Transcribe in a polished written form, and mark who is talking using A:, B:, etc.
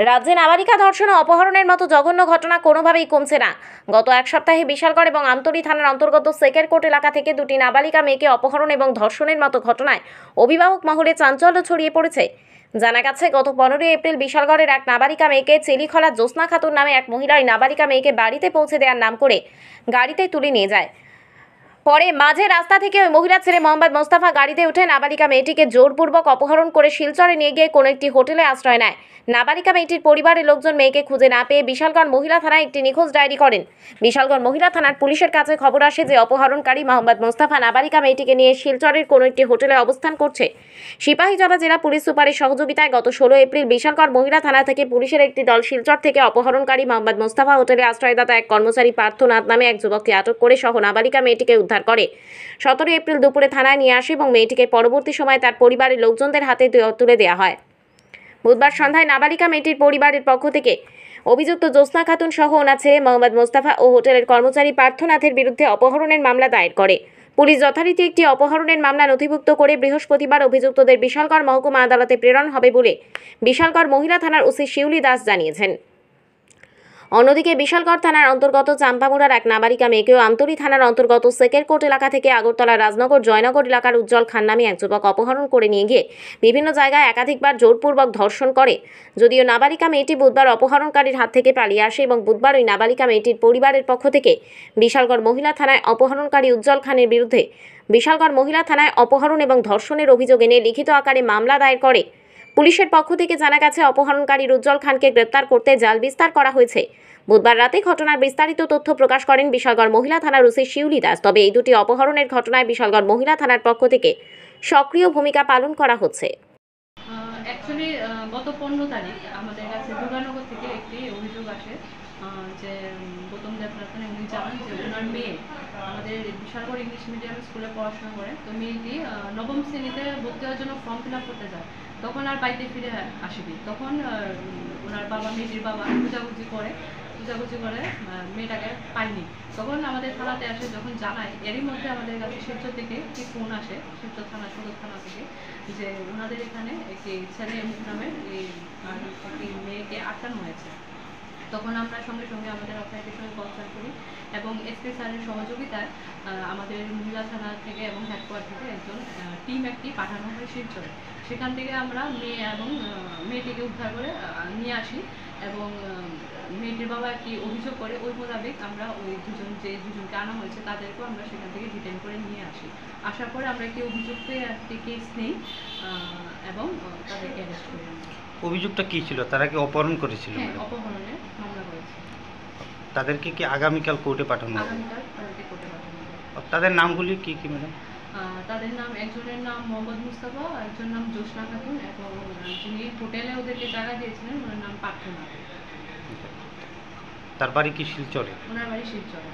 A: রাজ্যে নাবালিকা ধর্ষণ ও অপহরণের মতো জঘন্য ঘটনা কোনোভাবেই কমছে না। গত এক সপ্তাহে বিশালগড় এবং আমতলী থানার অন্তর্গত সেকেরকোট এলাকা থেকে দুটি নাবালিকা মেয়েকে অপহরণ এবং ধর্ষণের মতো ঘটনায় অভিভাবক মহলে চাঞ্চল্য ছড়িয়ে পড়েছে। জানা গেছে, গত 15 এপ্রিল বিশালগড়ের এক নাবালিকা মেয়েকে চেলিখলা জ্যোৎস্না খাতুন নামে এক মহিলা ওই নাবালিকা মেয়েকে বাড়িতে পৌঁছে দেওয়ার নাম করে গাড়িতে তুলে নিয়ে যায়। পরে মাঝে রাস্তা থেকে ওই মহিলার ছেলে মোহাম্মদ মোস্তফা গাড়িতে উঠে নাবালিকা মেয়েটিকে জোরপূর্বক অপহরণ করে শিলচরে নিয়ে গিয়ে কোনো একটি হোটেলে আশ্রয় নেয়। নাবালিকা মেয়েটির পরিবারের লোকজন মেয়েকে খুঁজে না পেয়ে বিশালগড় মহিলা থানায় একটি নিখোঁজ ডায়েরি করেন। বিশালগড় মহিলা থানার পুলিশের কাছে খবর আসে যে অপহরণকারী মোহাম্মদ মোস্তফা নাবালিকা মেয়েটিকে নিয়ে শিলচরের কোনো একটি হোটেলে অবস্থান করছে। সিপাহীজলা জেলা পুলিশ সুপারের সহযোগিতায় গত 16 এপ্রিল বিশালগড় মহিলা থানা থেকে পুলিশের একটি দল শিলচর থেকে অপহরণকারী মোহাম্মদ মোস্তফা হোটেলে আশ্রয়দাতা এক কর্মচারী পার্থনাথ নামে এক যুবককে আটক করে সহ নাবালিকা মেয়েটিকে উদ্ধার করে 17 এপ্রিল দুপুরে থানায় নিয়ে আসে এবং মেয়েটিকে পরবর্তী সময়ে তার পরিবারের লোকজনদের হাতে তুলে দেওয়া হয়। বুধবার সন্ধ্যায় নাবালিকা মেয়েটির পরিবারের পক্ষ থেকে অভিযুক্ত জ্যোৎস্না খাতুন সহ ওনার ছেলে মোহাম্মদ মোস্তফা ও হোটেলের কর্মচারী পার্থনাথের বিরুদ্ধে অপহরণের মামলা দায়ের করে। পুলিশ যথারীতি একটি অপহরণের মামলা নথিভুক্ত করে বৃহস্পতিবার অভিযুক্তদের বিশালগড় মহকুমা আদালতে প্রেরণ হবে বলে বিশালগড় মহিলা থানার ওসি শিউলি দাস জানিয়েছেন। অন্যদিকে বিশালগড় থানার অন্তর্গত চাম্পামুড়ার এক নাবালিকা মেয়েকেও আমতলী থানার অন্তর্গত সেকেরকোট এলাকা থেকে আগরতলা রাজনগর জয়নগর এলাকার উজ্জ্বল খান নামে এক যুবক অপহরণ করে নিয়ে গিয়ে বিভিন্ন জায়গায় একাধিকবার জোরপূর্বক ধর্ষণ করে। যদিও নাবালিকা মেয়েটি বুধবার অপহরণকারীর হাত থেকে পালিয়ে আসে এবং বুধবার ওই নাবালিকা মেয়েটির পরিবারের পক্ষ থেকে বিশালগড় মহিলা থানায় অপহরণকারী উজ্জ্বল খানের বিরুদ্ধে বিশালগড় মহিলা থানায় অপহরণ এবং ধর্ষণের অভিযোগ এনে লিখিত আকারে মামলা দায়ের করে। পুলিশের পক্ষ থেকে জানা গেছে, অপহরণকারী উজ্জ্বল খানকে গ্রেপ্তার করতে জাল বিস্তার করা হয়েছে। বুধবার রাতে ঘটনার বিস্তারিত তথ্য প্রকাশ করেন বিশালগড় মহিলা থানার ওসি শিউলি দাস। তবে এই দুটি অপহরণের ঘটনায় বিশালগড় মহিলা থানার পক্ষ থেকে সক্রিয় ভূমিকা পালন করা হচ্ছে।
B: অ্যাকচুয়ালি গত 15 তারিখ আমাদের কাছে দুর্গানগর থেকে একটি অভিযোগ আসে যে গৌতম দেবনাথন উনি জানান যে ওনার মেয়ে আমাদের বিশালগড় ইংলিশ মিডিয়াম স্কুলে পড়াশোনা করে। তো মেয়েটি নবম শ্রেণীতে ভর্তি হওয়ার জন্য ফর্ম ফিল আপ করতে যায়। তখন আর বাড়িতে ফিরে আসেনি। তখন ওনার বাবা মেয়েটির বাবা খোঁজাখুঁজি করে মেয়েটাকে পায়নি। তখন আমাদের থানাতে আসে, যখন জানায় এরই মধ্যে আমাদের কাছে শিলচর থেকে একটি ফোন আসে, শিলচর থানা সদর থানা থেকে, যে ওনাদের এখানে একটি ছেলে নামের একটি মেয়েকে আটকানো হয়েছে। তখন আমরা সঙ্গে সঙ্গে আমাদের অথরিটির সঙ্গে কনসাল্ট করি এবং এসপি স্যারের সহযোগিতায় আমাদের মহিলা থানা থেকে এবং হেডকোয়ার্টার থেকে একজন টিম একটি পাঠানো হয় শিলচরে। সেখান থেকে আমরা মেয়ে এবং মেয়েটিকে উদ্ধার করে নিয়ে আসি এবং মেয়েটির বাবা একটি অভিযোগ করে ওই মোতাবেক আমরা ওই দুজনকে আনা হয়েছে তাদেরকেও আমরা সেখান থেকে ডিটেইন করে নিয়ে আসি। আসার পরে আমরা একটি অভিযোগ পেয়ে একটি কেস নেই এবং তাদেরকে অ্যারেস্ট করি।
C: অভিযোগটা কি ছিল? তারা কি অপহরণ করেছিল?
B: হ্যাঁ, অপহরণের মামলা করেছে।
C: তাদেরকে কি আগামীকাল কোর্টে পাঠানো হবে?
B: আগামীকাল তাদেরকে কোর্টে পাঠানো হবে।
C: তাদের নামগুলি কি কি ম্যাডাম?
B: তাদের নাম, একজনের নাম মোহাম্মদ মুস্তাফা, একজন নাম জ্যোৎস্না খাতুন এবং যিনি হোটেলে ওদেরকে জায়গা দিয়েছিলেন ওনার নাম পার্থনাথ।
C: তার বাড়ি কি শিলচরে?
B: ওনার বাড়ি শিলচরে।